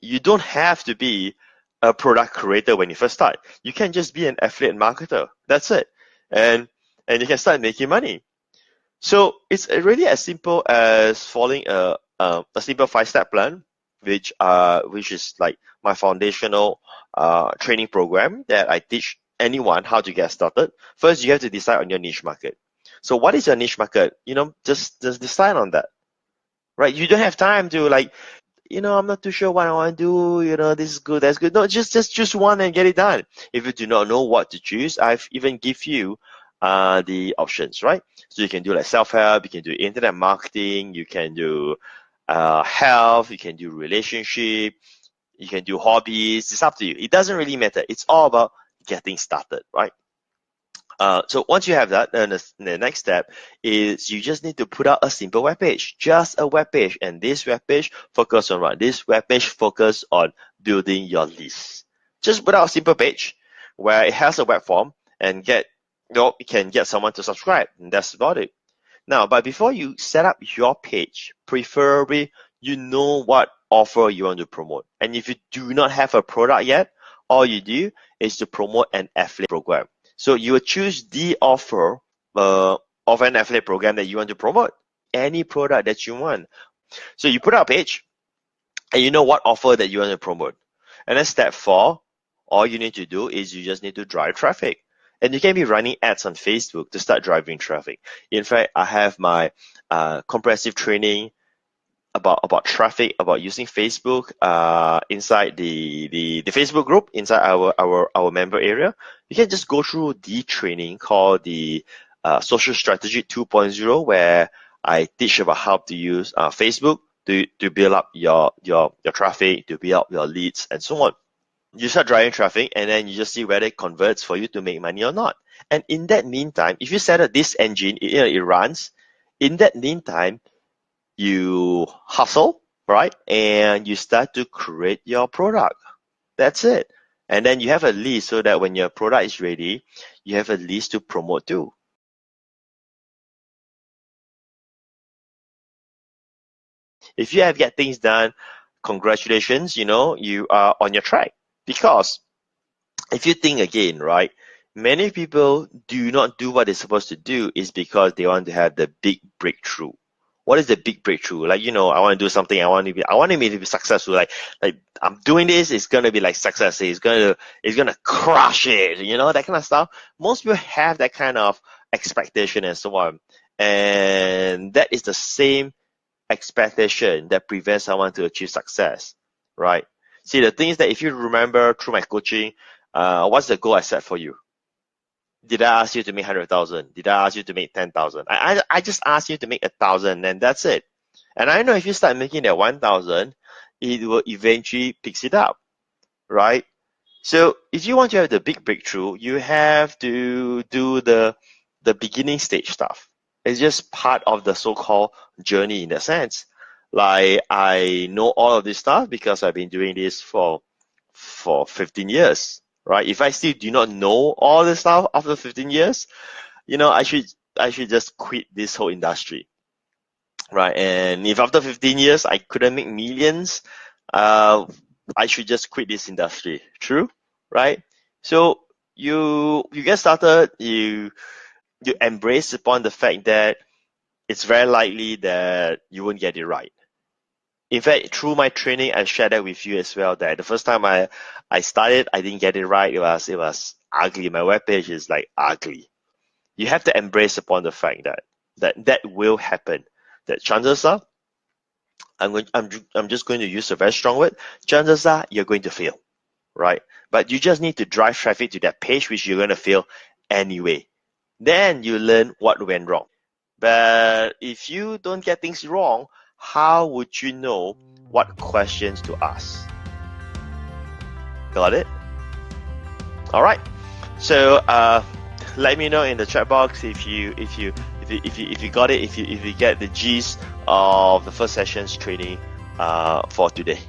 you don't have to be a product creator when you first start. You can just be an affiliate marketer. That's it. And you can start making money. So it's really as simple as following a simple 5-step plan, which is like my foundational training program that I teach anyone how to get started. First, you have to decide on your niche market. So what is your niche market? Just decide on that, right? You don't have time to I'm not too sure what I want to do, this is good, that's good. No, just choose one and get it done. If you do not know what to choose, I've even give you the options, right? So you can do like self-help, you can do internet marketing, you can do health, you can do relationship, you can do hobbies. It's up to you. It doesn't really matter. It's all about getting started, right? So once you have that, then the next step is you just need to put out a simple web page, just a web page. And this web page focus on what? This web page focus on building your list. Just put out a simple page where it has a web form and you can get someone to subscribe. And that's about it. Now, but before you set up your page, preferably you know what offer you want to promote. And if you do not have a product yet, all you do is to promote an affiliate program. So you will choose the offer of an affiliate program that you want to promote, any product that you want. So you put out a page and you know what offer that you want to promote. And then step 4, all you need to do is you just need to drive traffic. And you can be running ads on Facebook to start driving traffic. In fact, I have my comprehensive training about traffic, about using Facebook inside the Facebook group, inside our member area. You can just go through the training called the Social Strategy 2.0, where I teach about how to use Facebook to build up your traffic, to build up your leads, and so on. You start driving traffic, and then you just see whether it converts for you to make money or not. And in that meantime, if you set up this engine, it runs. In that meantime, you hustle, right? And you start to create your product. That's it. And then you have a list so that when your product is ready, you have a list to promote to. If you have get things done, congratulations, you are on your track. Because if you think again, right, many people do not do what they're supposed to do is because they want to have the big breakthrough. What is the big breakthrough? I want to do something. I want to be successful. Like I'm doing this. It's gonna be like success. It's gonna crush it. That kind of stuff. Most people have that kind of expectation and so on, and that is the same expectation that prevents someone to achieve success, right? See, the thing is that if you remember through my coaching, what's the goal I set for you? Did I ask you to make 100,000? Did I ask you to make 10,000? I just asked you to make 1,000, and that's it. And I know if you start making that 1,000, it will eventually pick it up, right? So if you want to have the big breakthrough, you have to do the beginning stage stuff. It's just part of the so-called journey in that sense. Like I know all of this stuff because I've been doing this for 15 years. Right? If I still do not know all this stuff after 15 years, I should just quit this whole industry. Right? And if after 15 years I couldn't make millions, I should just quit this industry. True? Right? So you get started, you embrace upon the fact that it's very likely that you won't get it right. In fact, through my training, I shared that with you as well, that the first time I started, I didn't get it right. It was ugly. My webpage is like ugly. You have to embrace upon the fact that will happen. That chances are, I'm just going to use a very strong word. Chances are you're going to fail, right? But you just need to drive traffic to that page, which you're going to fail anyway. Then you learn what went wrong. But if you don't get things wrong, how would you know what questions to ask? Got it? All right. So let me know in the chat box if you got it, if you get the gist of the first session's training for today.